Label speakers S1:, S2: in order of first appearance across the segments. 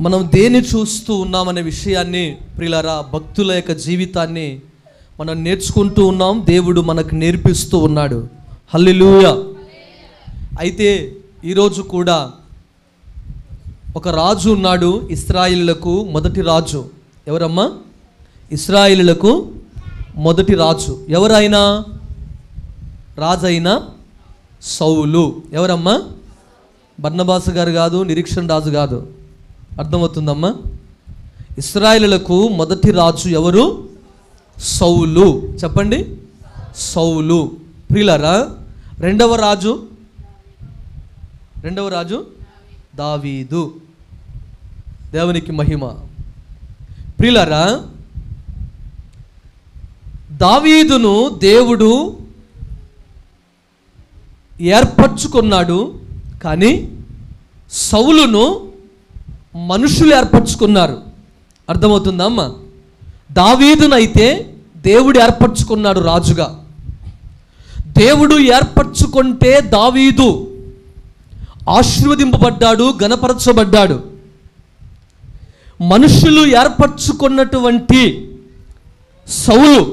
S1: మనం దేన్ని చూస్తూ ఉన్నామనే విషయాన్ని ప్రియులారా, భక్తుల యొక్క జీవితాన్ని మనం నేర్చుకుంటూ ఉన్నాం. దేవుడు మనకు నేర్పిస్తూ ఉన్నాడు. హల్లెలూయా. అయితే ఈరోజు కూడా ఒక రాజు ఉన్నాడు, ఇశ్రాయేలులకు మొదటి రాజు. ఎవరమ్మా? ఇశ్రాయేలులకు మొదటి రాజు. ఎవరైనా? రాజైన సౌలు. ఎవరమ్మా? బర్నబాసు గారు కాదు, నిరీక్షణ రాజు కాదు. అర్థమవుతుందమ్మా? ఇశ్రాయేలులకు మొదటి రాజు ఎవరు? సౌలు. చెప్పండి, సౌలు. ప్రియులారా, రెండవ రాజు దావీదు. దేవునికి మహిమ. ప్రియులారా, దావీదును దేవుడు ఏర్పరచుకున్నాడు, కానీ సౌలును మనుషులు ఏర్పరచుకున్నారు. అర్థమవుతుందా అమ్మా? దావీదునైతే దేవుడు ఏర్పరచుకున్నాడు రాజుగా. దేవుడు ఏర్పరచుకుంటే దావీదు ఆశీర్వదింపబడ్డాడు, ఘనపరచబడ్డాడు. మనుషులు ఏర్పరచుకున్నటువంటి సౌలు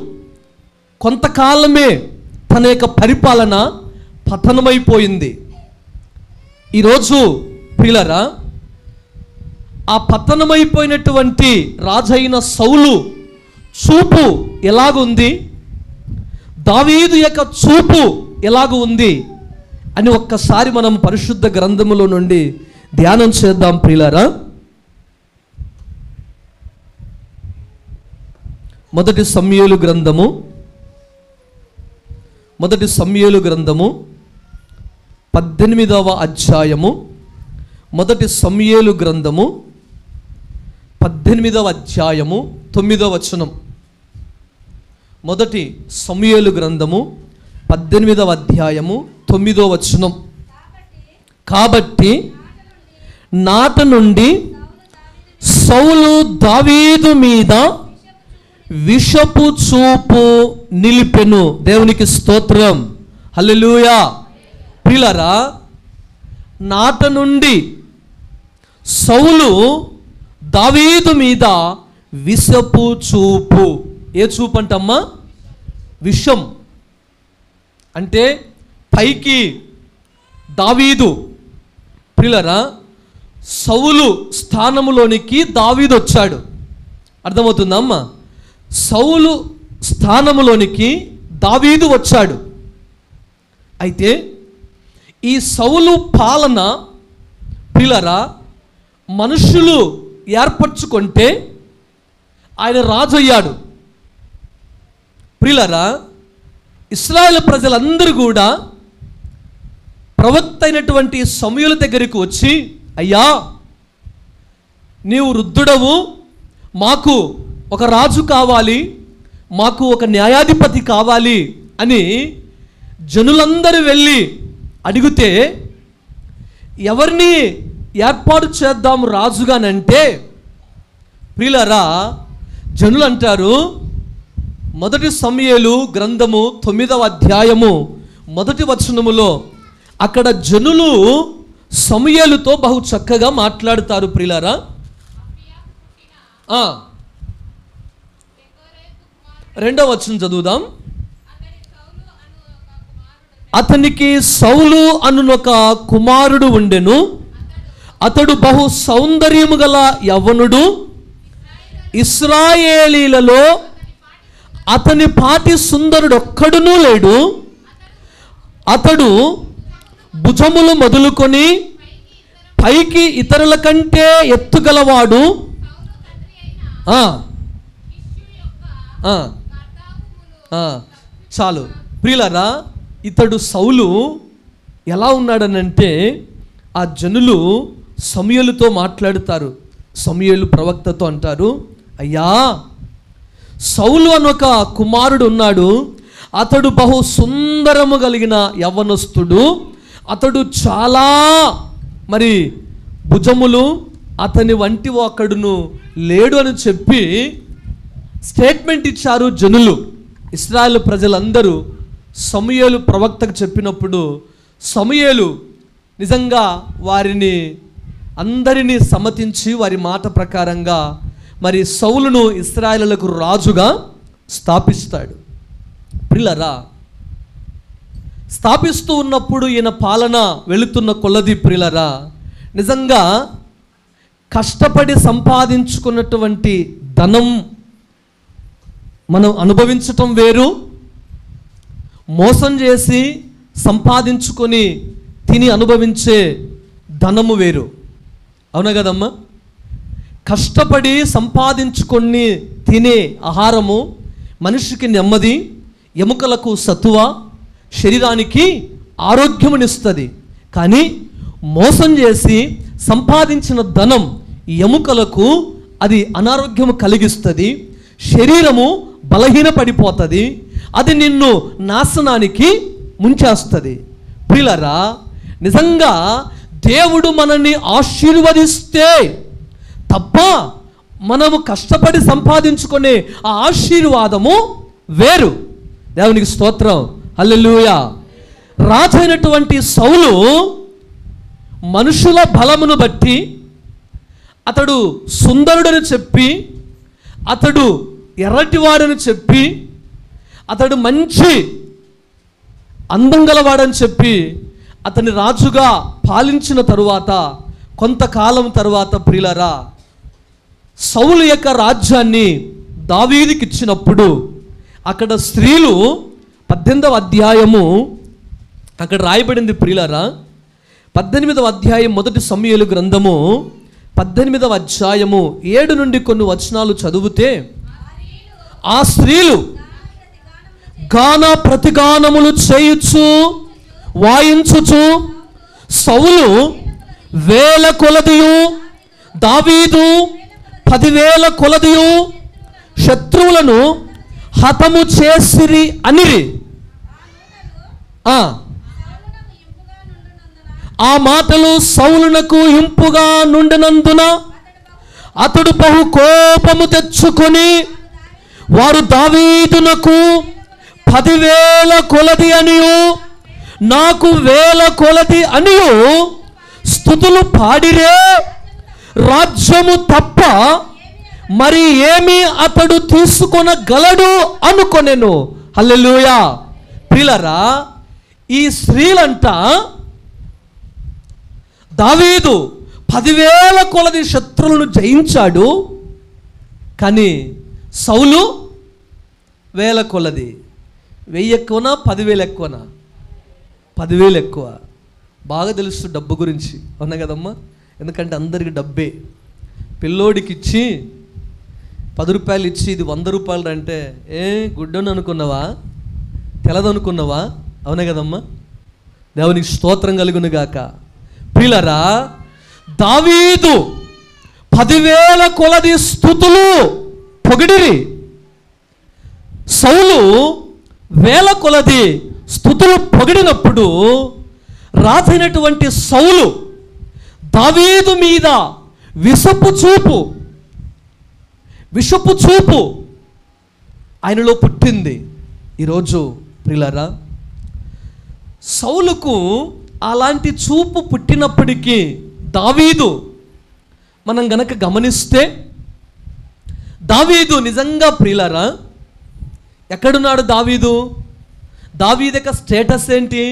S1: కొంతకాలమే తన యొక్క పరిపాలన పతనమైపోయింది. ఈరోజు ప్రియులారా, ఆ పతనమైపోయినటువంటి రాజైన సౌలు చూపు ఎలాగుంది, దావీదు యొక్క చూపు ఎలాగ ఉంది అని ఒక్కసారి మనం పరిశుద్ధ గ్రంథములో నుండి ధ్యానం చేద్దాం ప్రియులారా. మొదటి సమూయేలు గ్రంథము 18వ అధ్యాయము. మొదటి సమూయేలు గ్రంథము 18వ అధ్యాయము 9వ వచనం. మొదటి సమూయేలు గ్రంథము 18వ అధ్యాయము 9వ వచనం. కాబట్టి నాట నుండి సౌలు దావీదు మీద విషపు చూపు నిలిపెను. దేవునికి స్తోత్రం. హల్లెలూయా. ప్రియులారా, నాట నుండి సౌలు దావీదు మీద విషపు చూపు. ఏ చూపు అంటమ్మా? విషం. అంటే పైకి దావీదు, ప్రియులారా, సౌలు స్థానములోనికి దావీదు వచ్చాడు. అర్థమవుతుందా అమ్మా? సౌలు స్థానములోనికి దావీదు వచ్చాడు. అయితే ఈ సౌలు పాలన ప్రియులారా, మనుషులు ఏర్పరచుకుంటే ఆయన రాజు అయ్యాడు. ప్రియులారా, ఇశ్రాయేలు ప్రజలందరూ కూడా ప్రవక్త అయినటువంటి సమూయేలు దగ్గరికి వచ్చి, అయ్యా, నీవు వృద్ధుడవు, మాకు ఒక రాజు కావాలి, మాకు ఒక న్యాయాధిపతి కావాలి అని జనులందరూ వెళ్ళి అడిగితే, ఎవరిని ఏర్పాటు చేద్దాం రాజుగానంటే ప్రియులారా, జనులు అంటారు, మొదటి సమూయేలు గ్రంథము 9వ అధ్యాయము 1వ వచనములో అక్కడ జనులు సమూయేలుతో బహు చక్కగా మాట్లాడుతారు. ప్రియులారా, రెండవ వచనం చదువుదాం. అతనికి సౌలు అనునొక కుమారుడు ఉండెను. అతడు బహు సౌందర్యము గల యవ్వనుడు. ఇశ్రాయేలీలలో అతని పాటి సుందరుడు ఒక్కడునూ లేడు. అతడు భుజములు మొదలుకొని పైకి ఇతరుల కంటే ఎత్తుగలవాడు. చాలు ప్రియులారా, ఇతడు సౌలు ఎలా ఉన్నాడనంటే, ఆ జనులు సమూయేలుతో మాట్లాడుతారు. సమూయేలు ప్రవక్తతో అంటారు, అయ్యా, సౌలు అనొక కుమారుడు ఉన్నాడు. అతడు బహు సుందరము కలిగిన యవ్వనస్తుడు. అతడు చాలా భుజములు, అతని వంటి ఒకడును లేడు అని చెప్పి స్టేట్మెంట్ ఇచ్చారు జనులు. ఇశ్రాయేలు ప్రజలందరూ సమూయేలు ప్రవక్తకు చెప్పినప్పుడు సమూయేలు నిజంగా వారిని అందరినీ సమ్మతించి వారి మాట ప్రకారంగా మరి సౌలును ఇశ్రాయేలులకు రాజుగా స్థాపిస్తాడు. ప్రియులారా, స్థాపిస్తూ ఉన్నప్పుడు ఈయన పాలన వెళుతున్న కొలది ప్రియులారా, నిజంగా కష్టపడి సంపాదించుకున్నటువంటి ధనం మనం అనుభవించటం వేరు, మోసం చేసి సంపాదించుకొని తిని అనుభవించే ధనము వేరు. అవునా కదమ్మా? కష్టపడి సంపాదించుకొని తినే ఆహారము మనిషికి నెమ్మది, ఎముకలకు సత్తువ, శరీరానికి ఆరోగ్యమునిస్తుంది. కానీ మోసం చేసి సంపాదించిన ధనం ఎముకలకు అది అనారోగ్యము కలిగిస్తుంది, శరీరము బలహీనపడిపోతుంది, అది నిన్ను నాశనానికి ముంచేస్తుంది. ప్రియులారా, నిజంగా దేవుడు మనల్ని ఆశీర్వదిస్తే తప్ప మనము కష్టపడి సంపాదించుకునే ఆ ఆశీర్వాదము వేరు. దేవునికి స్తోత్రం, హల్లెలూయా. రాజైనటువంటి సౌలు మనుషుల బలమును బట్టి, అతడు సుందరుడని చెప్పి, అతడు ఎర్రటివాడని చెప్పి, అతడు మంచి అందం గలవాడని చెప్పి అతని రాజుగా పాలించిన తరువాత కొంతకాలం తరువాత ప్రియులారా, సౌలు యొక్క రాజ్యాన్ని దావీదుకి ఇచ్చినప్పుడు అక్కడ స్త్రీలు 18వ అధ్యాయము అక్కడ రాయబడింది ప్రియులారా. 18వ అధ్యాయం మొదటి సమూయేలు గ్రంథము 18వ అధ్యాయము 7 నుండి కొన్ని వచనాలు చదివితే, ఆ స్త్రీలు గాన ప్రతిగానములు చేయుచు వాయించుచు సౌలు వేల కొలదియు దావీదు 10,000 కొలదియు శత్రువులను హతము చేసిరి అనిరి. ఆ మాటలు సౌలునకు ఇంపుగా నుండినందున అతడు బహు కోపము తెచ్చుకొని, వారు దావీదునకు 10,000 కొలది అనియు నాకు 1,000 కొలది అనియు స్తుతులు పాడిరే, రాజ్యము తప్ప మరి ఏమి అతడు తీసుకొనగలడు అనుకొనెను. హల్లెలూయా. ప్రియులారా, ఈ స్త్రీలంట దావీదు 10,000 కొలది శత్రువులను జయించాడు, కానీ సౌలు 1,000 కొలది. 1,000 ఎక్కువనా 10,000 ఎక్కువనా? 10,000 ఎక్కువ. బాగా తెలుసు డబ్బు గురించి, అవునా కదమ్మా? ఎందుకంటే అందరికి డబ్బే. పిల్లోడికి ఇచ్చి 10 రూపాయలు ఇచ్చి ఇది 100 రూపాయలు అంటే గుడ్డను అనుకున్నావా, తెలదనుకున్నావా? అవునా కదమ్మా? దేవునికి స్తోత్రం కలుగును గాక. ప్రియులారా, దావీదు 10,000 కొలది స్తుతులు పొగిడిరి, సౌలు 1,000 కొలది స్తుతులు పొగిడినప్పుడు రాజైనటువంటి సౌలు దావీదు మీద విషపు చూపు ఆయనలో పుట్టింది. ఈరోజు ప్రియులారా, సౌలుకు అలాంటి చూపు పుట్టినప్పటికీ దావీదు మనం గనక గమనిస్తే, దావీదు నిజంగా ప్రియులారా ఎక్కడున్నాడు? దావీదు యొక్క స్టేటస్ ఏంటి?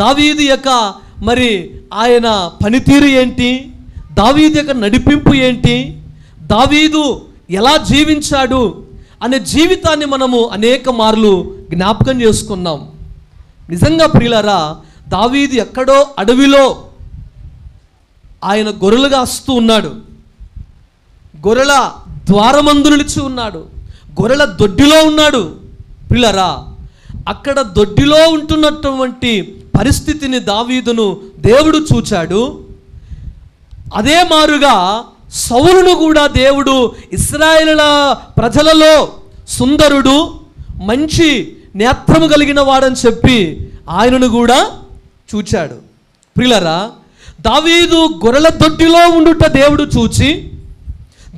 S1: దావీదు యొక్క మరి ఆయన పనితీరు ఏంటి? దావీదు యొక్క నడిపింపు ఏంటి? దావీదు ఎలా జీవించాడు అనే జీవితాన్ని మనము అనేక మార్లు జ్ఞాపకం చేసుకున్నాం. నిజంగా ప్రియులారా, దావీదు ఎక్కడో అడవిలో ఆయన గొర్రెలు కాస్తూ ఉన్నాడు, గొర్రెల ద్వారమందు నిలిచి ఉన్నాడు, గొర్రెల దొడ్డిలో ఉన్నాడు. ప్రియులారా, అక్కడ దొడ్డిలో ఉంటున్నటువంటి పరిస్థితిని దావీదును దేవుడు చూచాడు. అదే మారుగా సౌలును కూడా దేవుడు ఇశ్రాయేలుల ప్రజలలో సుందరుడు, మంచి నేత్రము కలిగిన వాడని చెప్పి ఆయనను కూడా చూచాడు. ప్రియులారా, దావీదు గొర్రెల దొడ్డిలో ఉండుట దేవుడు చూచి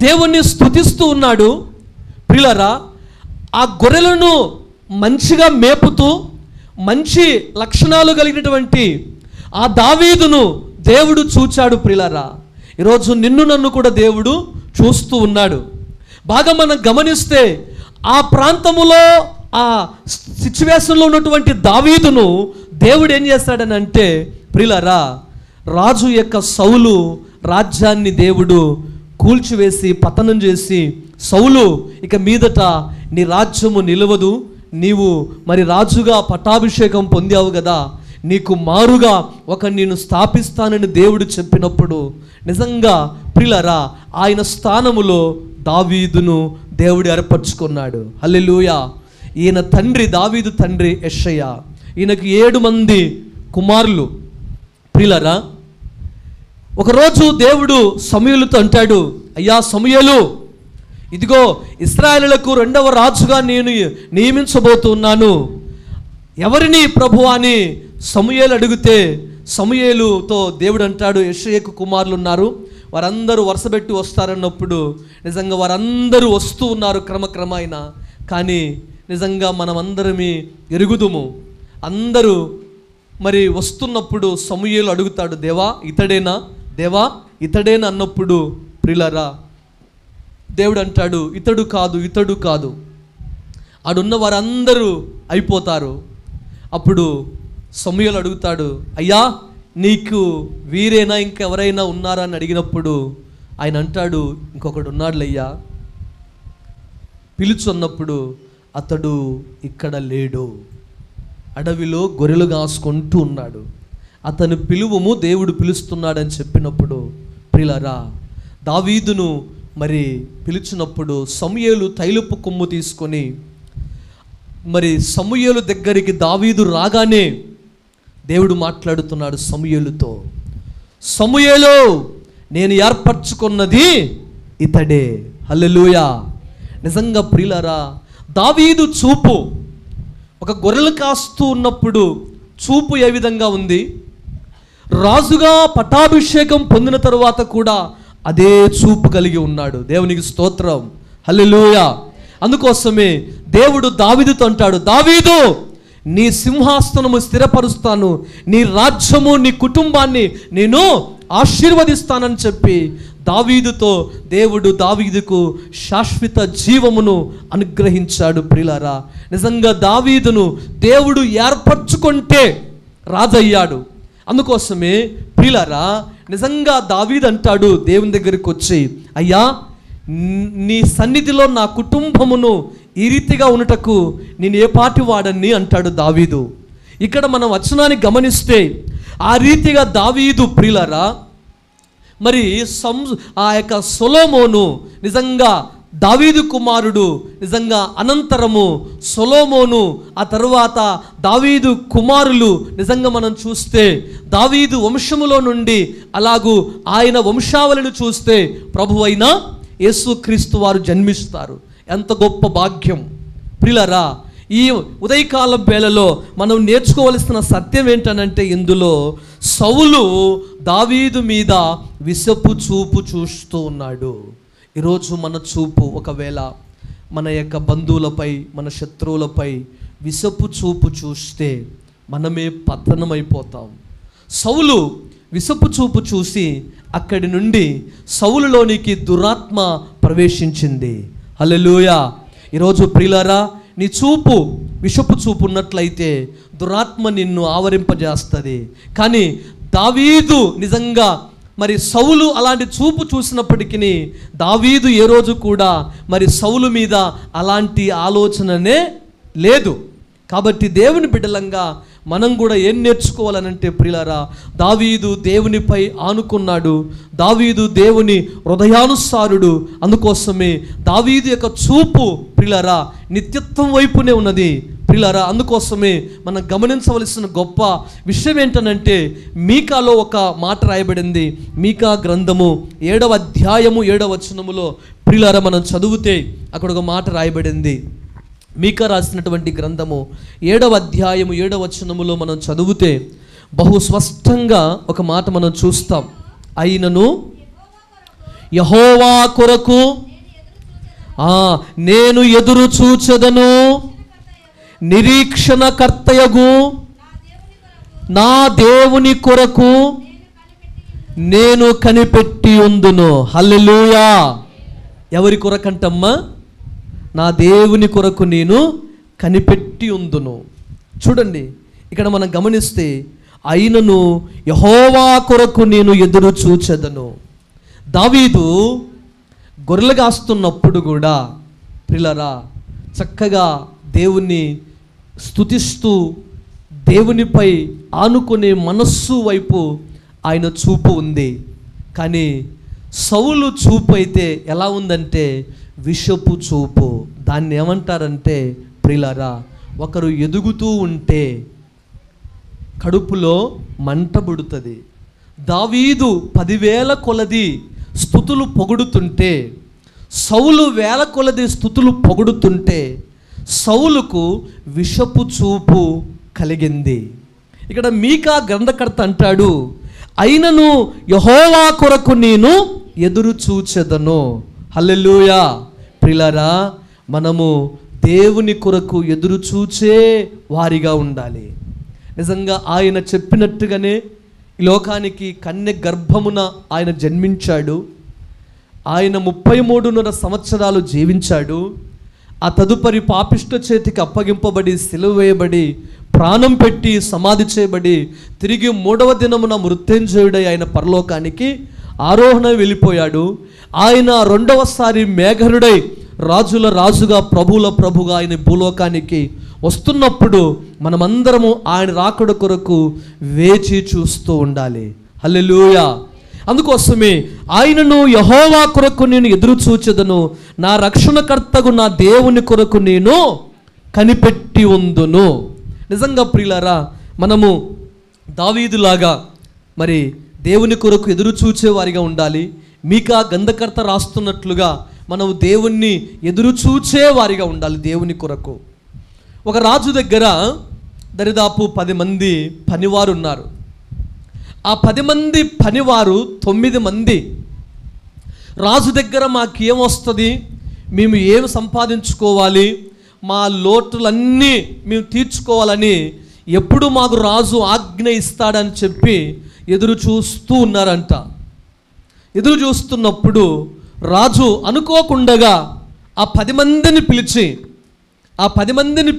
S1: దేవుణ్ణి స్తుతిస్తూ ఉన్నాడు. ప్రియులారా, ఆ గొర్రెలను మంచిగా మేపుతూ మంచి లక్షణాలు కలిగినటువంటి ఆ దావీదును దేవుడు చూచాడు ప్రియులారా. ఈరోజు నిన్ను నన్ను కూడా దేవుడు చూస్తూ ఉన్నాడు. బాగా మనం గమనిస్తే ఆ ప్రాంతములో ఆ సిచ్యువేషన్లో ఉన్నటువంటి దావీదును దేవుడు ఏం చేస్తాడని అంటే ప్రియులారా, రాజు యొక్క సౌలు రాజ్యాన్ని దేవుడు కూల్చివేసి పతనం చేసి, సౌలు ఇక మీదట నీ రాజ్యము నిలవదు, నీవు మరి రాజుగా పట్టాభిషేకం పొందావు కదా, నీకు మారుగా ఒక నేను స్థాపిస్తానని దేవుడు చెప్పినప్పుడు నిజంగా ప్రియులారా ఆయన స్థానములో దావీదును దేవుడు ఏర్పరచుకున్నాడు. హల్లెలూయా. ఈయన తండ్రి దావీదు తండ్రి యెషయా, ఈయనకు 7 మంది కుమారులు. ప్రియులారా, ఒకరోజు దేవుడు సమూయేలుతో అంటాడు, అయ్యా సమూయేలు, ఇదిగో ఇశ్రాయేలులకు 2వ రాజుగా నేను నియమించబోతున్నాను, ఎవరిని ప్రభువా అని సమూయేలు అడిగితే సమూయేలుతో దేవుడు అంటాడు, యెషయాకు కుమారులు ఉన్నారు, వారందరూ వరుసబెట్టి వస్తారన్నప్పుడు నిజంగా వారందరూ వస్తూ ఉన్నారు క్రమక్రమైన. కానీ నిజంగా మనం అందరమీ ఎరుగుదుము. అందరూ మరి వస్తున్నప్పుడు సమూయేలు అడుగుతాడు, దేవా ఇతడేనా, దేవా ఇతడేనా అన్నప్పుడు ప్రియులారా దేవుడు అంటాడు, ఇతడు కాదు, ఇతడు కాదు, ఆడున్న వారందరూ అయిపోతారు. అప్పుడు సమూయేలు అడుగుతాడు, అయ్యా నీకు వీరేనా ఇంకెవరైనా ఉన్నారా అని అడిగినప్పుడు ఆయన అంటాడు, ఇంకొకడు ఉన్నాడులయ్యా, పిలుచు అన్నప్పుడు అతడు ఇక్కడ లేడు, అడవిలో గొర్రెలు కాసుకుంటూ ఉన్నాడు, అతను పిలువము, దేవుడు పిలుస్తున్నాడని చెప్పినప్పుడు ప్రియులారా దావీదును మరి పిలిచినప్పుడు సమూయేలు తైలపు కొమ్ము తీసుకొని మరి సమూయేలు దగ్గరికి దావీదు రాగానే దేవుడు మాట్లాడుతున్నాడు సమూయేలుతో, సమూయేలు నేను ఏర్పరచుకున్నది ఇతడే. హల్లెలూయా. నిజంగా ప్రియులారా దావీదు చూపు ఒక గొర్రెలు కాస్తూ ఉన్నప్పుడు చూపు ఏ విధంగా ఉంది, రాజుగా పట్టాభిషేకం పొందిన తరువాత కూడా అదే చూపు కలిగి ఉన్నాడు. దేవునికి స్తోత్రం. హల్లెలూయా. అందుకోసమే దేవుడు దావీదుతో అంటాడు, దావీదు నీ సింహాసనము స్థిరపరుస్తాను, నీ రాజ్యము నీ కుటుంబాన్ని నేను ఆశీర్వదిస్తానని చెప్పి దావీదుతో దేవుడు దావీదుకు శాశ్వత జీవమును అనుగ్రహించాడు. ప్రియులారా నిజంగా దావీదును దేవుడు ఏర్పరచుకుంటే రాజయ్యాడు. అందుకోసమే ప్రియులారా నిజంగా దావీదు అంటాడు దేవుని దగ్గరికి వచ్చి, అయ్యా నీ సన్నిధిలో నా కుటుంబమును ఈ రీతిగా ఉన్నటకు నేను ఏ పాటి వాడని అంటాడు దావీదు. ఇక్కడ మనం వచనాన్ని గమనిస్తే ఆ రీతిగా దావీదు ప్రియులారా మరి ఆ యొక్క సొలొమోను నిజంగా దావీదు కుమారుడు, నిజంగా అనంతరము సొలొమోను, ఆ తరువాత దావీదు కుమారులు నిజంగా మనం చూస్తే దావీదు వంశములో నుండి అలాగూ ఆయన వంశావళిని చూస్తే ప్రభువైన యేసుక్రీస్తు వారు జన్మిస్తారు. ఎంత గొప్ప భాగ్యం ప్రియులారా. ఈ ఉదయకాల వేళలో మనం నేర్చుకోవలసిన సత్యం ఏంటనంటే ఇందులో సౌలు దావీదు మీద విసపు చూపు చూస్తూ ఉన్నాడు. ఈరోజు మన చూపు ఒకవేళ మన యొక్క బంధువులపై మన శత్రువులపై విసపు చూపు చూస్తే మనమే పతనమైపోతాం. సౌలు విసపు చూపు చూసి అక్కడి నుండి సౌలులోనికి దురాత్మ ప్రవేశించింది. హల్లెలూయా. ఈరోజు ప్రియులారా నీ చూపు విషపు చూపు ఉన్నట్లయితే దురాత్మ నిన్ను ఆవరింపజేస్తుంది. కానీ దావీదు నిజంగా మరి సౌలు అలాంటి చూపు చూసినప్పటికీ దావీదు ఏ రోజు కూడా మరి సౌలు మీద అలాంటి ఆలోచననే లేదు. కాబట్టి దేవుని బిడ్డలంగా మనం కూడా ఏం నేర్చుకోవాలనంటే ప్రియులారా దావీదు దేవునిపై ఆనుకున్నాడు, దావీదు దేవుని హృదయానుసారుడు. అందుకోసమే దావీదు యొక్క చూపు ప్రియులారా నిత్యత్వం వైపునే ఉన్నది ప్రియులారా. అందుకోసమే మనం గమనించవలసిన గొప్ప విషయం ఏంటనంటే మీకాలో ఒక మాట రాయబడింది. మీకా గ్రంథము 7వ అధ్యాయము 7వ వచనములో ప్రియులారా మనం చదివితే అక్కడ ఒక మాట రాయబడింది. మీకా రాసినటువంటి గ్రంథము 7వ అధ్యాయము 7వ వచనములో మనం చదివితే బహు స్పష్టంగా ఒక మాట మనం చూస్తాం. అయినను యెహోవా కొరకు నేను ఎదురు చూచెదను, నిరీక్షణ కర్తయగు నా దేవుని కొరకు నేను కనిపెట్టి ఉందును. హల్లెలూయా. ఎవరి కొరకంటమ్మా? నా దేవుని కొరకు నేను కనిపెట్టి ఉందును. చూడండి, ఇక్కడ మనం గమనిస్తే, అయినను యెహోవా కొరకు నేను ఎదురు చూచెదను. దావీదు గొర్రెలు కాస్తున్నప్పుడు కూడా ప్రియులారా చక్కగా దేవుణ్ణి స్తుతిస్తూ దేవునిపై ఆనుకునే మనస్సు వైపు ఆయన చూపు ఉంది. కానీ సౌలు చూపు అయితే ఎలా ఉందంటే విషపు చూపు. దాన్ని ఏమంటారంటే ప్రియులారా, ఒకరు ఎదుగుతూ ఉంటే కడుపులో మంట పుడుతుంది. దావీదు 10,000 కొలది స్తుతులు పొగుడుతుంటే, సౌలు 1,000 కొలది స్తుతులు పొగుడుతుంటే సౌలుకు విషపు చూపు కలిగింది. ఇక్కడ మీకా గ్రంథకర్త అంటాడు, అయినను యెహోవా కొరకు నేను ఎదురు చూచెదను. హల్లెలూయా. ప్రియులారా, మనము దేవుని కొరకు ఎదురు చూచే వారిగా ఉండాలి. నిజంగా ఆయన చెప్పినట్టుగానే ఈ లోకానికి కన్య గర్భమున ఆయన జన్మించాడు. ఆయన 33.5 సంవత్సరాలు జీవించాడు. ఆ తదుపరి పాపిష్ట చేతికి అప్పగింపబడి సిలువ వేయబడి ప్రాణం పెట్టి సమాధి చేయబడి తిరిగి 3వ దినమున మృత్యుంజయుడై ఆయన పరలోకానికి ఆరోహణ వెళ్ళిపోయాడు. ఆయన 2వసారి మేఘరుడై రాజుల రాజుగా ప్రభువుల ప్రభుగా ఆయన భూలోకానికి వస్తున్నప్పుడు మనమందరము ఆయన రాకడ కొరకు వేచి చూస్తూ ఉండాలి. హల్లెలూయా. అందుకోసమే ఆయనను యెహోవా కొరకు నేను ఎదురు చూచెదను, నా రక్షణకర్తగు నా దేవుని కొరకు నేను కనిపెట్టి ఉందును. నిజంగా ప్రియులారా, మనము దావీదులాగా మరి దేవుని కొరకు ఎదురు చూచేవారిగా ఉండాలి. మీకా గ్రంథకర్త రాస్తున్నట్లుగా మనము దేవుణ్ణి ఎదురు చూచేవారిగా ఉండాలి దేవుని కొరకు. ఒక రాజు దగ్గర దరిదాపు 10 మంది పనివారు ఉన్నారు. ఆ 10 మంది పనివారు 9 మంది రాజు దగ్గర మాకేమొస్తుంది, మేము ఏం సంపాదించుకోవాలి, మా లోటులన్నీ మేము తీర్చుకోవాలని ఎప్పుడు మాకు రాజు ఆజ్ఞ ఇస్తాడని చెప్పి ఎదురు చూస్తూ ఉన్నారంట. ఎదురు చూస్తున్నప్పుడు రాజు అనుకోకుండగా ఆ 10 మందిని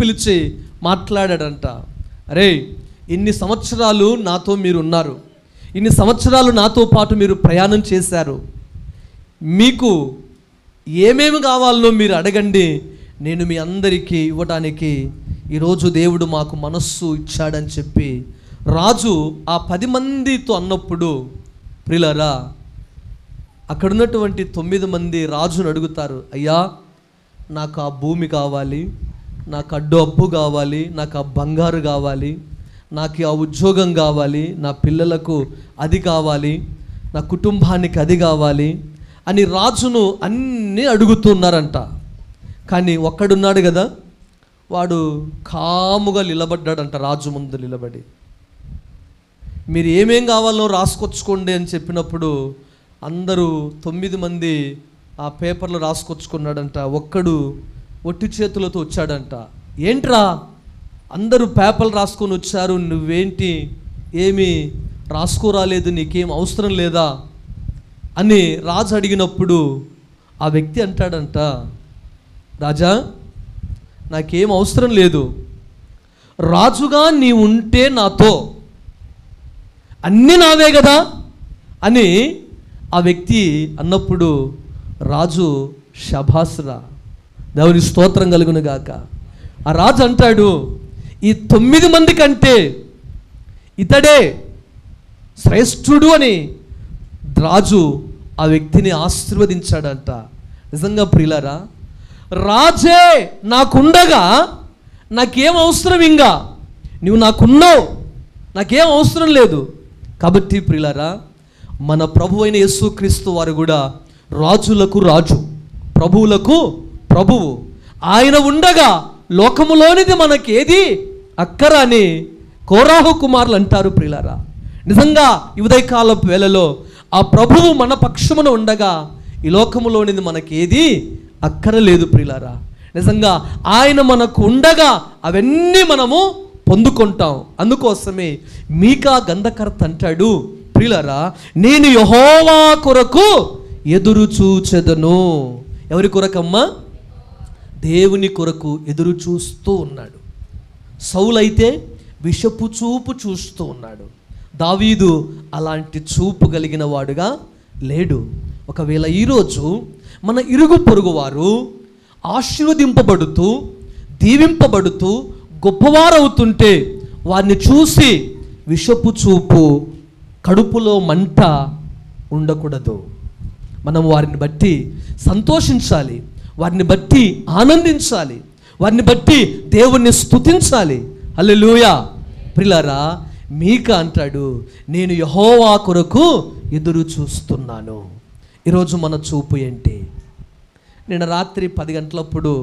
S1: పిలిచి మాట్లాడాడంట. అరే, ఇన్ని సంవత్సరాలు నాతో మీరు ఉన్నారు, ఇన్ని సంవత్సరాలు నాతో పాటు మీరు ప్రయాణం చేశారు, మీకు ఏమేమి కావాలనో మీరు అడగండి, నేను మీ అందరికీ ఇవ్వడానికి ఈరోజు దేవుడు మాకు మనస్సు ఇచ్చాడని చెప్పి రాజు ఆ 10 మందితో అన్నప్పుడు ప్రియులారా, అక్కడున్నటువంటి 9 మంది రాజును అడుగుతారు, అయ్యా నాకు ఆ భూమి కావాలి, నాకు అడ్డు అప్పు కావాలి, నాకు ఆ బంగారు కావాలి, నాకు ఆ ఉద్యోగం కావాలి, నా పిల్లలకు అది కావాలి, నా కుటుంబానికి అది కావాలి అని రాజును అన్నీ అడుగుతున్నారంట. కానీ ఒక్కడున్నాడు కదా, వాడు కాముగా నిలబడ్డాడంట. రాజు ముందు నిలబడి మీరు ఏమేం కావాలో రాసుకొచ్చుకోండి అని చెప్పినప్పుడు అందరూ 9 మంది ఆ పేపర్లు రాసుకొచ్చుకున్నాడంట. ఒక్కడు ఒట్టి చేతులతో వచ్చాడంట. ఏంట్రా అందరూ పేపర్లు రాసుకొని వచ్చారు, నువ్వేంటి ఏమి రాసుకోరాలేదు, నీకేం అవసరం లేదా అని రాజు అడిగినప్పుడు ఆ వ్యక్తి అంటాడంట, రాజా నాకేం అవసరం లేదు, రాజుగా నీ ఉంటే నాతో అన్నీ నావే కదా అని ఆ వ్యక్తి అన్నప్పుడు రాజు శభాస్రా, దేవుని స్తోత్రం కలుగును గాక. ఆ రాజు అంటాడు, ఈ 9 మంది కంటే ఇతడే శ్రేష్ఠుడు అని రాజు ఆ వ్యక్తిని ఆశీర్వదించాడంట. నిజంగా ప్రియులారా, రాజే నాకుండగా నాకేం అవసరం, ఇంకా నువ్వు నాకున్నావు, నాకేం అవసరం లేదు. కాబట్టి ప్రియులారా, మన ప్రభు అయిన యేసుక్రీస్తు వారు కూడా రాజులకు రాజు, ప్రభువులకు ప్రభువు. ఆయన ఉండగా లోకములోనిది మనకేది అక్కర అని కోరాహు కుమారులు అంటారు. ప్రియులారా, నిజంగా ఈ ఉదయకాలపు వేళలో ఆ ప్రభువు మన పక్షమున ఉండగా ఈ లోకములోనిది మనకేది అక్కరలేదు. ప్రియులారా, నిజంగా ఆయన మనకు ఉండగా అవన్నీ మనము పొందుకుంటాం. అందుకోసమే మీకా గ్రంథకర్త అంటాడు, ప్రియులారా, నేను యెహోవా కొరకు ఎదురు చూచెదను. ఎవరి కొరకమ్మా? దేవుని కొరకు ఎదురు చూస్తూ ఉన్నాడు. సౌలైతే విషపు చూపు చూస్తూ ఉన్నాడు. దావీదు అలాంటి చూపు కలిగిన వాడుగా లేడు. ఒకవేళ ఈరోజు మన ఇరుగు పొరుగు వారు ఆశీర్వదింపబడుతూ దీవింపబడుతూ గొప్పవారవుతుంటే వారిని చూసి విషపు చూపు, కడుపులో మంట ఉండకూడదు. మనం వారిని బట్టి సంతోషించాలి, వారిని బట్టి ఆనందించాలి, వారిని బట్టి దేవుణ్ణి స్తుతించాలి. హల్లెలూయా. ప్రియులారా, మీకా అంటాడు, నేను యెహోవా కొరకు ఎదురు చూస్తున్నాను. ఈరోజు మన చూపు ఏంటి? నిన్న రాత్రి 10 గంటలప్పుడు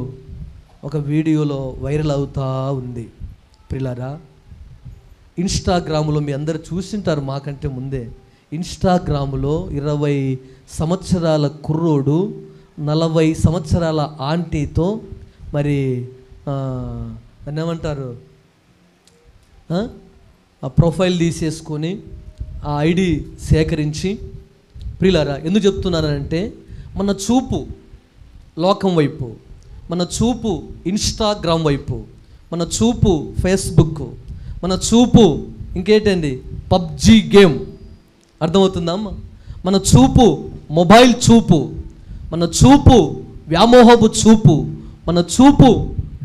S1: ఒక వీడియోలో వైరల్ అవుతా ఉంది. ప్రియులారా, ఇన్స్టాగ్రాములో మీ అందరు చూసింటారు మాకంటే ముందే. ఇన్స్టాగ్రాములో 20 సంవత్సరాల కుర్రోడు 40 సంవత్సరాల ఆంటీతో మరి ఏమంటారు, ఆ ప్రొఫైల్ తీసేసుకొని ఆ ఐడి సేకరించి, ప్రియులారా ఎందుకు చెప్తున్నానంటే, మన చూపు లోకం వైపు, మన చూపు ఇన్స్టాగ్రామ్ వైపు, మన చూపు ఫేస్బుక్, మన చూపు ఇంకేంటండి పబ్జి గేమ్, అర్థమవుతుందా అమ్మ? మన చూపు మొబైల్ చూపు, మన చూపు వ్యామోహపు చూపు, మన చూపు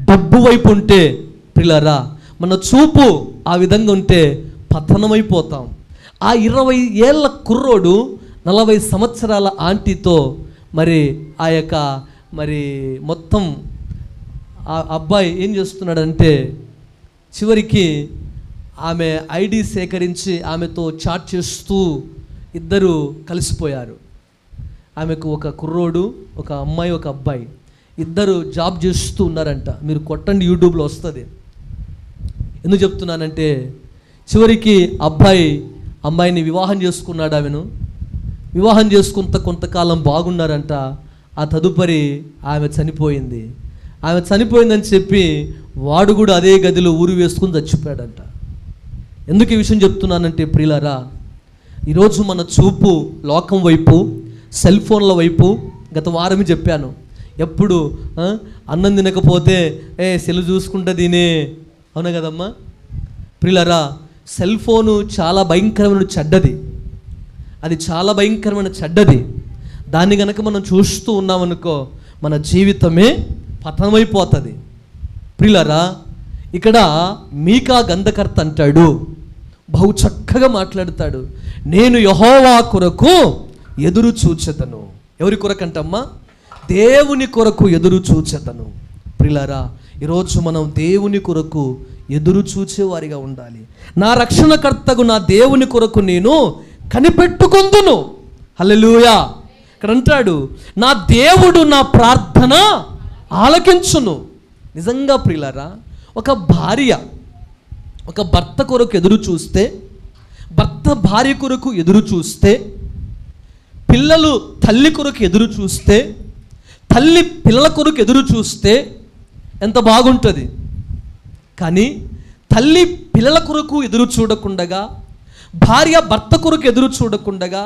S1: డబ్బు వైపు ఉంటే ప్రియులారా, మన చూపు ఆ విధంగా ఉంటే పతనమైపోతాం. ఆ 20 ఏళ్ళ కుర్రోడు 40 సంవత్సరాల ఆంటీతో మరి ఆ యొక్క మరి మొత్తం ఆ అబ్బాయి ఏం చేస్తున్నాడంటే, చివరికి ఆమె ఐడి సేకరించి ఆమెతో చాట్ చేస్తూ ఇద్దరు కలిసిపోయారు. ఆమెకు ఒక కుర్రోడు, ఒక అమ్మాయి, ఒక అబ్బాయి, ఇద్దరు జాబ్ చేస్తూ ఉన్నారంట. మీరు కొట్టండి, యూట్యూబ్లో వస్తుంది. ఎందుకు చెప్తున్నానంటే, చివరికి అమ్మాయిని వివాహం చేసుకున్నాడు. ఆమెను వివాహం చేసుకుంత కొంతకాలం బాగున్నారంట. ఆ తదుపరి ఆమె చనిపోయింది. ఆమె చనిపోయిందని చెప్పి వాడు కూడా అదే గదిలో ఊరు వేసుకుని చచ్చిపోయాడంట. ఎందుకు ఈ విషయం చెప్తున్నానంటే ప్రియులారా, ఈరోజు మన చూపు లోకం వైపు, సెల్ ఫోన్ల వైపు. గత వారమే చెప్పాను, ఎప్పుడు అన్నం తినకపోతే సెల్ చూసుకుంటా తినే, అవునా కదమ్మా? ప్రియులారా, సెల్ ఫోను చాలా భయంకరమైన చెడ్డది. అది చాలా భయంకరమైన చెడ్డది. దాన్ని కనుక మనం చూస్తూ ఉన్నామనుకో, మన జీవితమే పతనమైపోతుంది. ప్రియులారా, ఇక్కడ మీకా గంధకర్త అంటాడు, బహు చక్కగా మాట్లాడతాడు, నేను యెహోవా కొరకు ఎదురు చూచెదను. ఎవరి కొరకంటమ్మా? దేవుని కొరకు ఎదురు చూచెదను. ప్రియులారా, ఈరోజు మనం దేవుని కొరకు ఎదురు చూచేవారిగా ఉండాలి. నా రక్షణకర్తకు నా దేవుని కొరకు నేను కనిపెట్టుకొందును. హల్లెలూయా. ఇక్కడ అంటాడు, నా దేవుడు నా ప్రార్థన ఆలకించును. నిజంగా ప్రియులారా, ఒక భార్య ఒక భర్త కొరకు ఎదురు చూస్తే, భర్త భార్య కొరకు ఎదురు చూస్తే, పిల్లలు తల్లి కొరకు ఎదురు చూస్తే, తల్లి పిల్లల కొరకు ఎదురు చూస్తే ఎంత బాగుంటుంది. కానీ తల్లి పిల్లల కొరకు ఎదురు చూడకుండగా, భార్య భర్త కొరకు ఎదురు చూడకుండగా,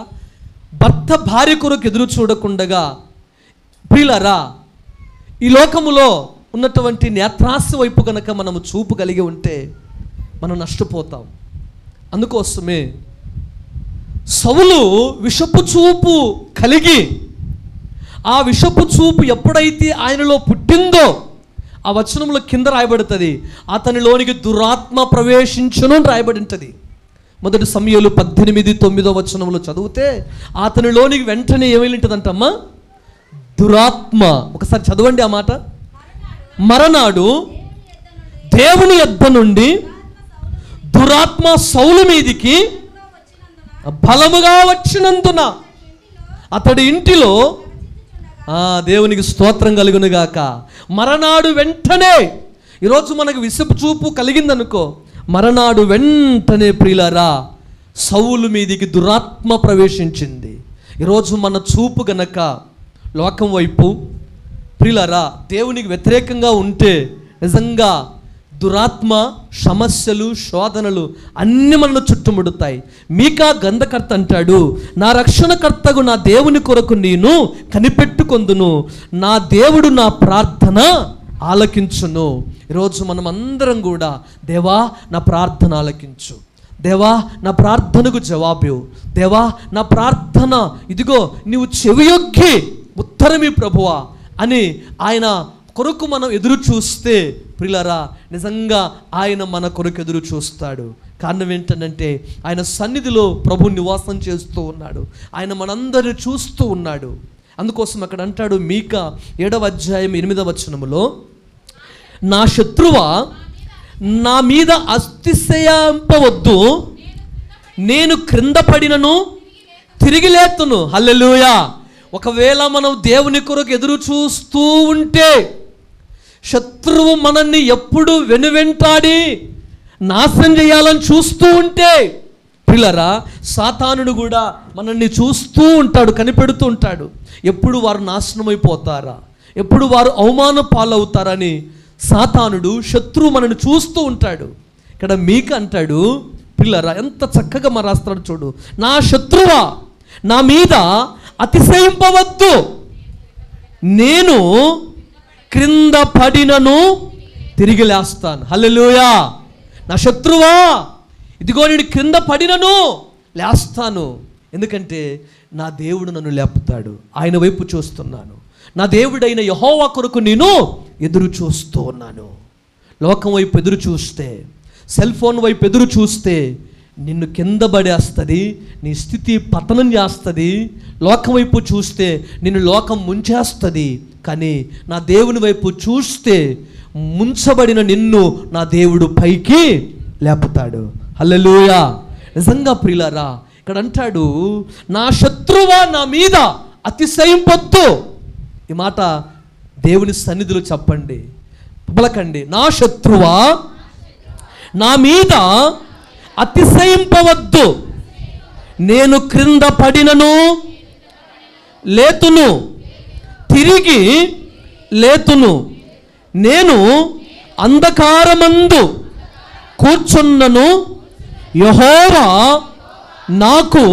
S1: భర్త భార్య కొరకు ఎదురు చూడకుండగా, ప్రియులారా, ఈ లోకములో ఉన్నటువంటి నేత్రాశ వైపు కనుక మనము చూపు కలిగి ఉంటే మనం నష్టపోతాం. అందుకోసమే సౌలు విషపు చూపు కలిగి, ఆ విషపు చూపు ఎప్పుడైతే ఆయనలో పుట్టిందో, ఆ వచనంలో కింద రాయబడుతుంది, అతనిలోనికి దురాత్మ ప్రవేశించును అని రాయబడి ఉంటుంది. 1 సమూయేలు 18:9 వచనంలో చదివితే అతనిలోనికి వెంటనే ఏమై ఉంటుందంటమ్మా? దురాత్మ. ఒకసారి చదవండి ఆ మాట. మరనాడు దేవుని యొద్ద నుండి దురాత్మ సౌలు మీదికి బలముగా వచ్చినందున అతడి ఇంటిలో దేవునికి స్తోత్రం కలుగునుగాక. మరనాడు వెంటనే, ఈరోజు మనకు విసుపు చూపు కలిగిందనుకో, మరనాడు వెంటనే ప్రియులారా సౌలు మీదికి దురాత్మ ప్రవేశించింది. ఈరోజు మన చూపు గనక లోకం వైపు, ప్రియులారా దేవునికి వ్యతిరేకంగా ఉంటే నిజంగా దురాత్మ, సమస్యలు, శోధనలు అన్నీ మనల్ని చుట్టుముడుతాయి. మీకా గ్రంథకర్త అంటాడు, నా రక్షణకర్తగు నా దేవుని కొరకు నేను కనిపెట్టుకొందును, నా దేవుడు నా ప్రార్థన ఆలకించును. ఈరోజు మనం అందరం కూడా, దేవా నా ప్రార్థన ఆలకించు, దేవా నా ప్రార్థనకు జవాబు, దేవా నా ప్రార్థన ఇదిగో నీవు చెవియొగ్గి ఉత్తరమి ప్రభువా అని ఆయన కొరకు మనం ఎదురు చూస్తే ప్రియులారా, నిజంగా ఆయన మన కొరకు ఎదురు చూస్తాడు. కారణం ఏంటంటే ఆయన సన్నిధిలో ప్రభు నివాసం చేస్తూ ఉన్నాడు, ఆయన మనందరిని చూస్తూ ఉన్నాడు. అందుకోసం అక్కడ అంటాడు మీకా 7వ అధ్యాయం 8వ వచనములో, నా శత్రువా నా మీద అతిశయింపవద్దు, నేను క్రింద పడినను తిరిగి లేతును. హల్లెలూయా. ఒకవేళ మనం దేవుని కొరకు ఎదురు చూస్తూ ఉంటే, శత్రువు మనల్ని ఎప్పుడు వెనువెంటాడి నాశనం చేయాలని చూస్తూ ఉంటే పిల్లరా, సాతానుడు కూడా మనల్ని చూస్తూ ఉంటాడు, కనిపెడుతూ ఉంటాడు. ఎప్పుడు వారు నాశనం అయిపోతారా, ఎప్పుడు వారు అవమాన పాలవుతారని సాతానుడు, శత్రువు మనల్ని చూస్తూ ఉంటాడు. ఇక్కడ మీకు అంటాడు పిల్లరా, ఎంత చక్కగా మన రాస్తాడు చూడు, నా శత్రువా నా మీద అతిశయింపవద్దు, నేను క్రింద పడినను తిరిగి లేస్తాను. హల్లెలూయా. నా శత్రువా ఇదిగో నేను క్రింద పడినను లేస్తాను, ఎందుకంటే నా దేవుడు నన్ను లేపుతాడు, ఆయన వైపు చూస్తున్నాను, నా దేవుడైన యెహోవా కొరకు నేను ఎదురు చూస్తూ ఉన్నాను. లోకం వైపు ఎదురు చూస్తే, సెల్ ఫోన్ వైపు ఎదురు చూస్తే నిన్ను కింద పడేస్తుంది, నీ స్థితి పతనం చేస్తుంది. లోకం వైపు చూస్తే నిన్ను లోకం ముంచేస్తుంది. కానీ నా దేవుని వైపు చూస్తే ముంచబడిన నిన్ను నా దేవుడు పైకి లేపుతాడు. హల్లెలూయా. నిజంగా ప్రియులారా, ఇక్కడ అంటాడు, నా శత్రువా నా మీద అతిశయింపొద్దు. ఈ మాట దేవుని సన్నిధిలో చెప్పండి, పలకండి. నా శత్రువా నా మీద అతిశయింపవద్దు, నేను క్రింద పడినను లేతును, తిరిగి లేతును, నేను అంధకారమందు కూర్చున్నను, యెహోవా నాకు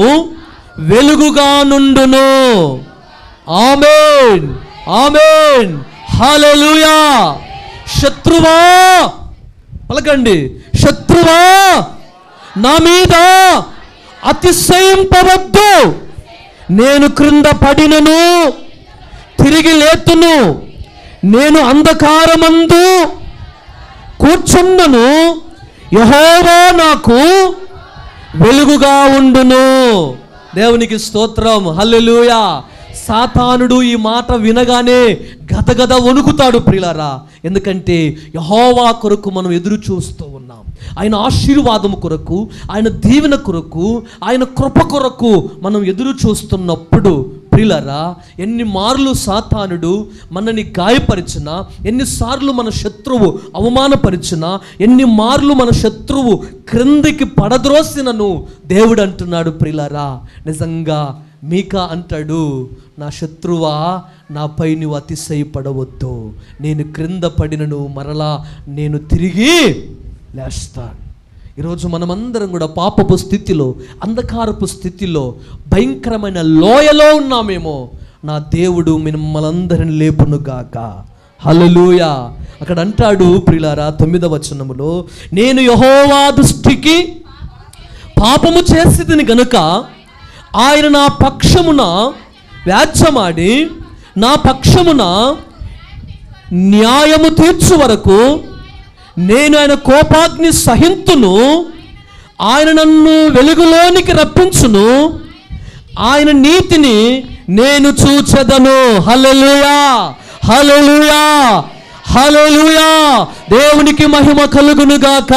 S1: వెలుగుగా నుండును. ఆమేన్, ఆమేన్, హల్లెలూయా. శత్రువా పలకండి, శత్రువా నా మీద అతిశయింపవద్దు, నేను క్రింద పడినను తిరిగి లేతును, నేను అంధకారమందు కూర్చున్నను, యెహోవా నాకు వెలుగుగా ఉండును. దేవునికి స్తోత్రం. హల్లెలూయా. సాతానుడు ఈ మాట వినగానే గదగద వణుకుతాడు ప్రియులారా, ఎందుకంటే యెహోవా కొరకు మనం ఎదురు చూస్తూ ఉన్నాం. ఆయన ఆశీర్వాదం కొరకు, ఆయన దీవెన కొరకు, ఆయన కృప కొరకు మనం ఎదురు చూస్తున్నప్పుడు ప్రియులారా, ఎన్ని మార్లు సాతానుడు మనని గాయపరిచినా, ఎన్నిసార్లు మన శత్రువు అవమానపరిచినా, ఎన్ని మార్లు మన శత్రువు క్రిందికి పడద్రోసినను దేవుడు అంటున్నాడు ప్రియులారా, నిజంగా మీకా అంటాడు, నా శత్రువా నాపై నువ్వు అతిశయపడవద్దు, నేను క్రింద పడినను మరలా నేను తిరిగి లేస్తాను. ఈరోజు మనమందరం కూడా పాపపు స్థితిలో, అంధకారపు స్థితిలో, భయంకరమైన లోయలో ఉన్నామేమో, నా దేవుడు మిమ్మల్ని లేపునుగాక. హల్లెలూయా. అక్కడ అంటాడు ప్రియులారా 9వ వచనములో, నేను యెహోవా దృష్టికి పాపము చేసితిని గనుక ఆయన నా పక్షమున వ్యాజ్యమాడి నా పక్షమున న్యాయము తీర్చు వరకు నేను ఆయన కోపాగ్ని సహింతును, ఆయన నన్ను వెలుగులోనికి రప్పించును, ఆయన నీతిని నేను చూచెదను. హల్లెలూయా, హల్లెలూయా, హల్లెలూయా. దేవునికి మహిమ కలుగునుగాక.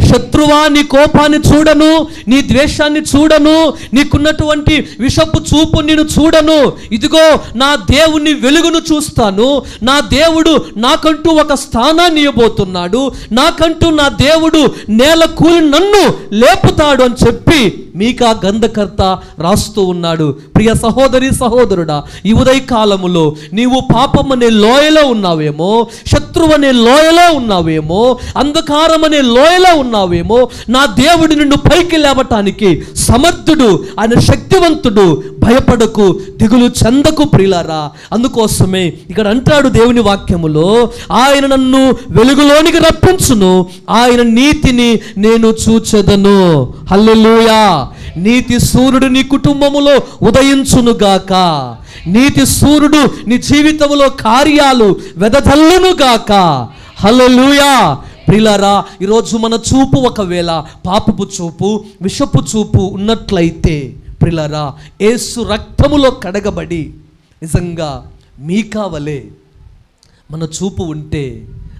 S1: శత్రువా నీ కోపాన్ని చూడను, నీ ద్వేషాన్ని చూడను, నీకున్నటువంటి విషపు చూపు నేను చూడను. ఇదిగో నా దేవుని వెలుగును చూస్తాను. నా దేవుడు నాకంటూ ఒక స్థానాన్ని ఇవ్వబోతున్నాడు, నాకంటూ నా దేవుడు నేల కూలి నన్ను లేపుతాడు అని చెప్పి మీకా గ్రంథకర్త రాస్తూ ఉన్నాడు. ప్రియ సహోదరి సహోదరుడా, ఈ ఉదయకాలములో నీవు పాపం అనే లోయలో ఉన్నావేమో, శత్రువు అనే లోయలో ఉన్నావేమో, అంధకారం అనే లోయలో ఉన్నావేమో, నా దేవుడు నిన్ను పైకి లేవటానికి సమర్థుడు, ఆయన శక్తివంతుడు. భయపడకు, దిగులు చెందకు ప్రియులారా. అందుకోసమే ఇక్కడ అంటాడు దేవుని వాక్యములో, ఆయన నన్ను వెలుగులోనికి రప్పించును, ఆయన నీతిని నేను చూచెదను. హల్లెలూయా. నీతి సూర్యుడు నీ కుటుంబములో ఉదయించునుగాక. నీతి సూర్యుడు నీ జీవితంలో కార్యాలు వెదజల్లునుగాక. హల్లెలూయా. ప్రియులారా, ఈరోజు మన చూపు ఒకవేళ పాపపు చూపు, విషపు చూపు ఉన్నట్లయితే ప్రియులారా, యేసు రక్తములో కడగబడి నిజంగా మీకా వలె మన చూపు ఉంటే,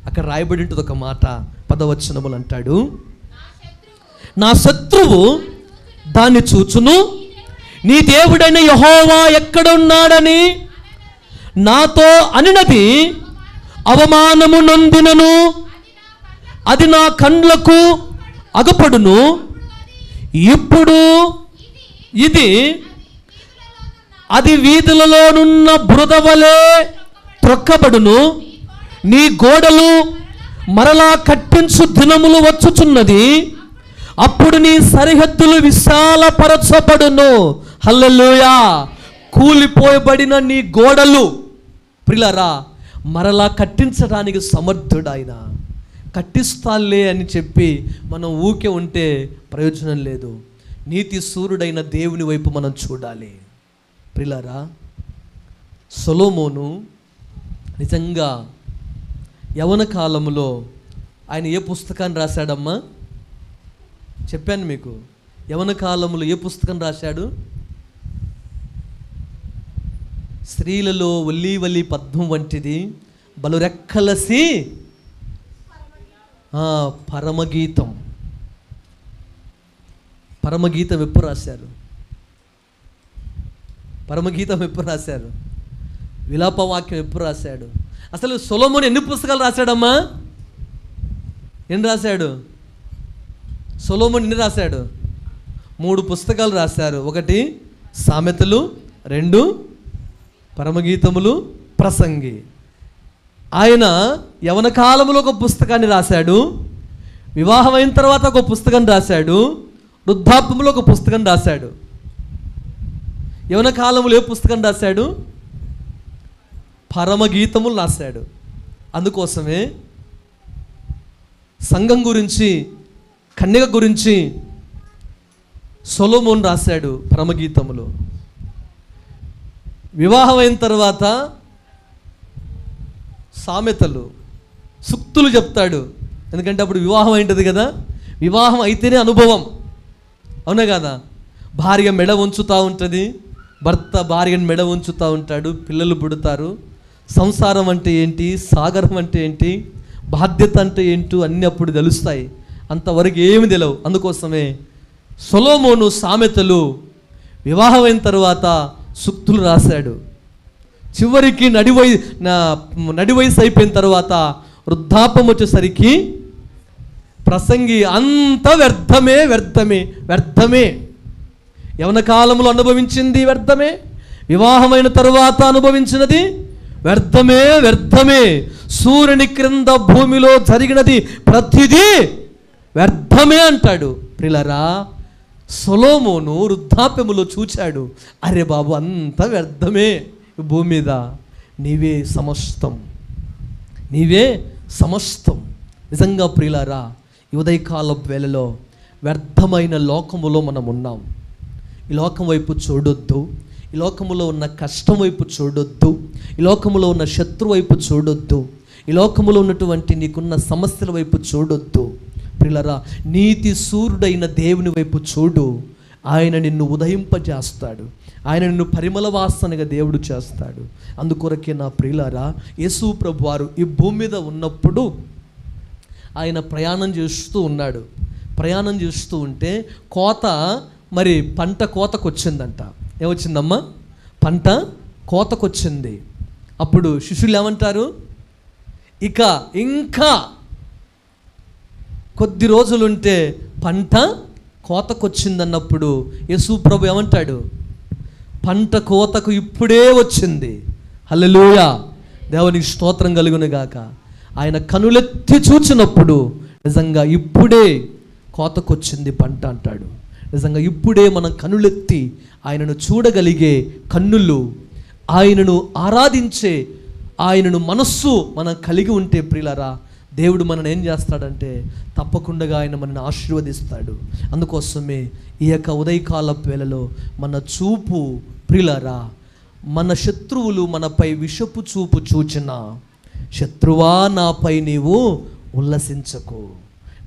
S1: అక్కడ రాయబడి ఉంటుంది ఒక మాట, 10వ వచనములు అంటాడు, నా శత్రువు దాన్ని చూచును, నీ దేవుడైన యెహోవా ఎక్కడున్నాడని నాతో అనినది అవమానము నొందినను అది నా కండ్లకు అగపడును. ఇప్పుడు ఇది అది వీధులలోనున్న బురదవలే త్రొక్కబడును. నీ గోడలు మరలా కట్టించు దినములు వచ్చుచున్నది, అప్పుడు నీ సరిహద్దులు విశాలపరచబడును. హల్లెలూయా. కూలిపోయబడిన నీ గోడలు ప్రియులారా మరలా కట్టించడానికి సమర్థుడు ఆయన. కట్టిస్తాలే అని చెప్పి మనం ఊకే ఉంటే ప్రయోజనం లేదు. నీతి సూర్యుడైన దేవుని వైపు మనం చూడాలి ప్రియులారా. సొలొమోను నిజంగా యవన కాలంలో ఆయన ఏ పుస్తకాన్ని రాశాడమ్మా? చెప్పాను మీకు. యవన కాలంలో ఏ పుస్తకం రాశాడు? స్త్రీలలో ఒల్లీవల్లి పద్మం వంటిది బలురెక్కలసి పరమగీతం. పరమగీతం ఎప్పుడు రాశారు? పరమగీతం ఎప్పుడు రాశారు? విలాపవాక్యం ఎప్పుడు రాశాడు? అసలు సొలొమోను ఎన్ని పుస్తకాలు రాశాడమ్మా? ఎన్ని రాశాడు సొలొమోను? ఎన్ని రాశాడు? 3 పుస్తకాలు రాశారు. 1 సామెతలు, 2 పరమగీతములు, ప్రసంగి. ఆయన యవన కాలంలో ఒక పుస్తకాన్ని రాశాడు, వివాహం అయిన తర్వాత ఒక పుస్తకం రాశాడు, వృద్ధాప్యంలో ఒక పుస్తకం రాశాడు. యవన కాలంలో ఏ పుస్తకం రాశాడు? పరమగీతములు రాశాడు. అందుకోసమే సంఘం గురించి, కన్యక గురించి సొలొమోను రాశాడు పరమగీతములు. వివాహం అయిన తర్వాత సామెతలు, సూక్తులు చెప్తాడు. ఎందుకంటే అప్పుడు వివాహం అయింటుంది కదా, వివాహం అయితేనే అనుభవం, అవునా కదా? భార్య మెడ ఉంచుతూ ఉంటుంది, భర్త భార్యను మెడ ఉంచుతూ ఉంటాడు, పిల్లలు పుడతారు. సంసారం అంటే ఏంటి, సాగరం అంటే ఏంటి, బాధ్యత అంటే ఏంటో అన్నీ అప్పుడు తెలుస్తాయి. అంతవరకు ఏమి తెలియవు. అందుకోసమే సొలొమోను సామెతలు, వివాహం అయిన తర్వాత సూక్తులు రాశాడు. చివరికి నడి వయసు అయిపోయిన తర్వాత వృద్ధాపం వచ్చేసరికి ప్రసంగి. అంత వ్యర్థమే వ్యర్థమే వ్యర్థమే. యవన కాలంలో అనుభవించింది వ్యర్థమే, వివాహమైన తరువాత అనుభవించినది వ్యర్థమే వ్యర్థమే. సూర్యుని క్రింద భూమిలో జరిగినది ప్రతిదీ వ్యర్థమే అంటాడు. ప్రియులారా, సొలొమోను వృద్ధాప్యములో చూచాడు, అరే బాబు అంత వ్యర్థమే భూమి మీద, నీవే సమస్తం, నీవే సమస్తం. నిజంగా ప్రియులారా, ఈ ఉదయకాల వేళలో వ్యర్థమైన లోకములో మనం ఉన్నాం. ఈ లోకం వైపు చూడొద్దు, ఈ లోకములో ఉన్న కష్టం వైపు చూడొద్దు, ఈ లోకములో ఉన్న శత్రు వైపు చూడొద్దు, ఈ లోకములో ఉన్నటువంటి నీకున్న సమస్యల వైపు చూడొద్దు. ప్రియులారా, నీతి సూర్యుడైన దేవుని వైపు చూడు. ఆయన నిన్ను ఉదయింపజేస్తాడు, ఆయన నిన్ను పరిమళ వాసనగా దేవుడు చేస్తాడు. అందుకొరకే నా ప్రియులారా, యేసు ప్రభువారు ఈ భూమి మీద ఉన్నప్పుడు ఆయన ప్రయాణం చేస్తూ ఉన్నాడు. ప్రయాణం చేస్తూ ఉంటే పంట కోతకు వచ్చిందంట. ఏమొచ్చిందమ్మా? పంట కోతకొచ్చింది. అప్పుడు శిష్యులు ఏమంటారు? ఇంకా కొద్ది రోజులుంటే పంట కోతకొచ్చిందన్నప్పుడు యేసు ప్రభు ఏమంటాడు? పంట కోతకు ఇప్పుడే వచ్చింది. హల్లెలూయా, దేవునికి స్తోత్రం కలుగును గాక. ఆయన కనులెత్తి చూచినప్పుడు నిజంగా ఇప్పుడే కోతకొచ్చింది పంట అంటాడు. నిజంగా ఇప్పుడే మనం కనులెత్తి ఆయనను చూడగలిగే కన్నులు, ఆయనను ఆరాధించే, ఆయనను మనస్సు మనం కలిగి ఉంటే ప్రియులారా, దేవుడు మనల్ని ఏం చేస్తాడంటే తప్పకుండా ఆయన మనల్ని ఆశీర్వదిస్తాడు. అందుకోసమే ఈ యొక్క ఉదయకాలపు వేళలో మన చూపు ప్రియులారా, మన శత్రువులు మనపై విషపు చూపు చూచిన, శత్రువా నాపై నీవు ఉల్లసించకు,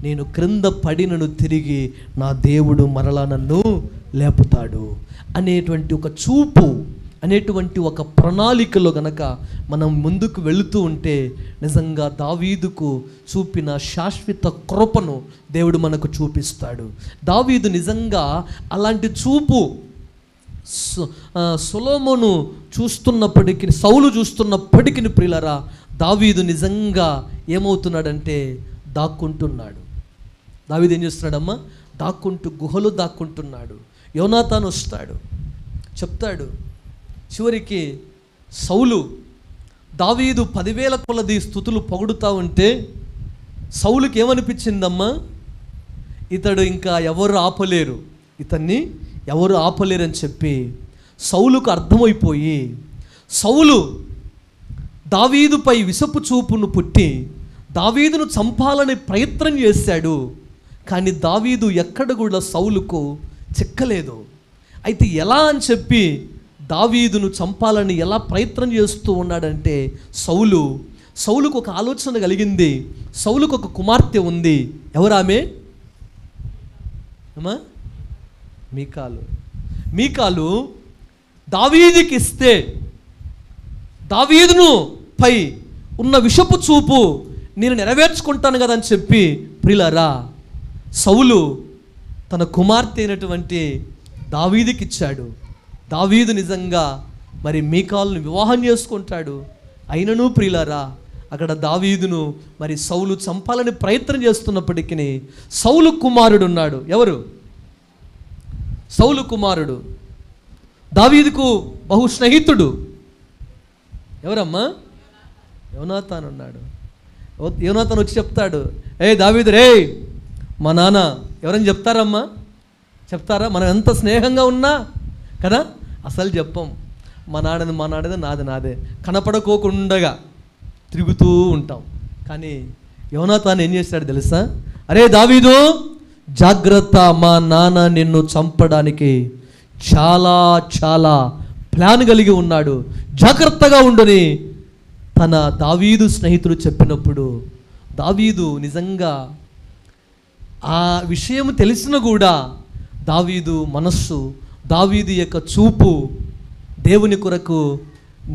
S1: నేను క్రింద పడినను తిరిగి నా దేవుడు మరలా నన్ను లేపుతాడు అనేటువంటి ఒక చూపు, అనేటువంటి ఒక ప్రణాళికలో గనక మనం ముందుకు వెళుతూ ఉంటే నిజంగా దావీదుకు చూపిన శాశ్వత కృపను దేవుడు మనకు చూపిస్తాడు. దావీదు నిజంగా అలాంటి చూపు సొలొమోను చూస్తున్నప్పటికీ, సౌలు చూస్తున్నప్పటికీ ప్రియులారా, దావీదు నిజంగా ఏమవుతున్నాడంటే దాక్కుంటున్నాడు. దావీదు ఏం చేస్తున్నాడమ్మా? దాక్కుంటూ గుహలో దాక్కుంటున్నాడు. యోనాతాను వస్తాడు, చెప్తాడు. చివరికి సౌలు దావీదు 10,000 కొలది స్తుతులు పొగుడుతూ ఉంటే సౌలుకి ఏమనిపించిందమ్మా? ఇతడు ఇంకా ఎవరు ఆపలేరు, ఇతన్ని ఎవరు ఆపలేరని చెప్పి సౌలుకు అర్థమైపోయి సౌలు దావీదుపై విషపు చూపును పుట్టి దావీదును చంపాలని ప్రయత్నం చేశాడు. కానీ దావీదు ఎక్కడ కూడా సౌలుకు చిక్కలేదు. అయితే ఎలా అని చెప్పి దావీదును చంపాలని ఎలా ప్రయత్నం చేస్తూ ఉన్నాడంటే సౌలుకు ఒక ఆలోచన కలిగింది. సౌలుకు ఒక కుమార్తె ఉంది. ఎవరామె? అమ్మా, మీకాలు దావీదుకి ఇస్తే దావీదును పై ఉన్న విషపు చూపు నేను నెరవేర్చుకుంటాను కదా అని చెప్పి ప్రియులారా, సౌలు తన కుమార్తె అయినటువంటి దావీదుకి ఇచ్చాడు. దావీదు నిజంగా మరి మీకాలును వివాహం చేసుకుంటాడు. అయినను ప్రియులారా, అక్కడ దావీదును మరి సౌలు చంపాలని ప్రయత్నం చేస్తున్నప్పటికీ సౌలు కుమారుడు ఉన్నాడు. ఎవరు? సౌలు కుమారుడు దావీదుకు బహు స్నేహితుడు. ఎవరమ్మా? యోనాతాను ఉన్నాడు. యోనాతాను వచ్చి చెప్తాడు, ఏ దావీదు, రే మా నాన్న ఎవరని చెప్తారమ్మా? చెప్తారా? మనం ఎంత స్నేహంగా ఉన్నా కదా అసలు చెప్పం. మా నాన్నది నాదే కనపడకోకుండా తిరుగుతూ ఉంటాం. కానీ యోనాతాను ఏం చేశాడు తెలుసా? అరే దావీదు, జాగ్రత్త, మా నాన్న నిన్ను చంపడానికి చాలా చాలా ప్లాన్ కలిగి ఉన్నాడు, జాగ్రత్తగా ఉండని తన దావీదు స్నేహితుడు చెప్పినప్పుడు దావీదు నిజంగా ఆ విషయం తెలిసిన కూడా దావీదు మనస్సు, దావీదు యొక్క చూపు దేవుని కొరకు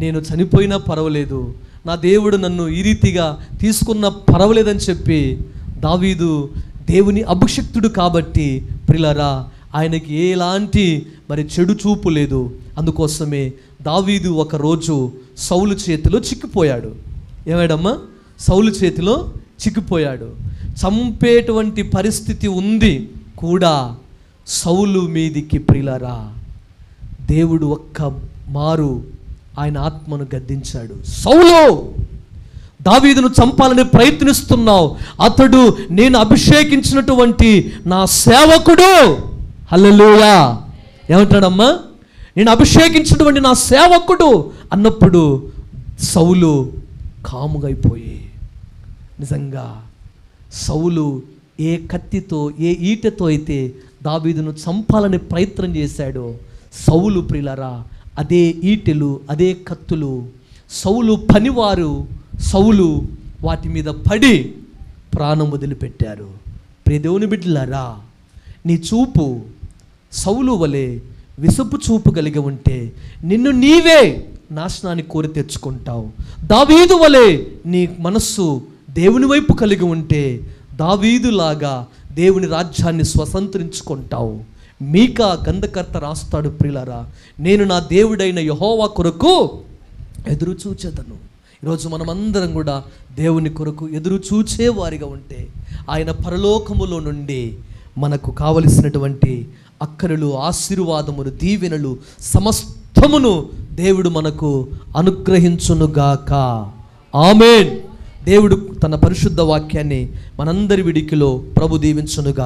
S1: నేను చనిపోయినా పర్వాలేదు, నా దేవుడు నన్ను ఈ రీతిగా తీసుకున్న పర్వాలేదని చెప్పి దావీదు దేవుని అభిషిక్తుడు కాబట్టి ప్రియులారా, ఆయనకి ఎలాంటి మరి చెడు చూపు లేదు. అందుకోసమే దావీదు ఒకరోజు సౌలు చేతిలో చిక్కిపోయాడు. ఏమాడమ్మా? సౌలు చేతిలో చిక్కిపోయాడు. చంపేటువంటి పరిస్థితి ఉంది కూడా సౌలు మీదికి ప్రియులారా దేవుడు ఒక్క మారు ఆయన ఆత్మను గద్దించాడు. సౌలు, దావీదును చంపాలని ప్రయత్నిస్తున్నావు, అతడు నేను అభిషేకించినటువంటి నా సేవకుడు. హల్లెలూయా. ఏమంటాడమ్మా? నేను అభిషేకించినటువంటి నా సేవకుడు అన్నప్పుడు సౌలు కాముగా అయిపోయి, నిజంగా సౌలు ఏ కత్తితో ఏ ఈటెతో అయితే దావీదును చంపాలని ప్రయత్నం చేశాడో సౌలు ప్రియులారా అదే ఈటెలు అదే కత్తులు సౌలు పనివారు సౌలు వాటి మీద పడి ప్రాణం వదిలిపెట్టారు. ప్రియ దేవుని బిడ్డలారా, నీ చూపు సౌలు వలె విసుపు చూపు కలిగి ఉంటే నిన్ను నీవే నాశనాన్ని కోరి తెచ్చుకుంటావు. దావీదు వలె నీ మనస్సు దేవుని వైపు కలిగి ఉంటే దావీదులాగా దేవుని రాజ్యాన్ని స్వతంత్రించుకుంటావు. మీకా గంధకర్త రాస్తాడు, ప్రియులారా, నేను నా దేవుడైన యెహోవా కొరకు ఎదురు చూచేదను. ఈరోజు మనమందరం కూడా దేవుని కొరకు ఎదురు చూచే వారిగా ఉంటే ఆయన పరలోకములో నుండి మనకు కావలసినటువంటి అక్కరలు, ఆశీర్వాదములు, దీవెనలు సమస్తమును దేవుడు మనకు అనుగ్రహించునుగాక. ఆమేన్. దేవుడు తన పరిశుద్ధ వాక్యాన్ని మనందరి విడికిలో ప్రభు దీవించునుగా.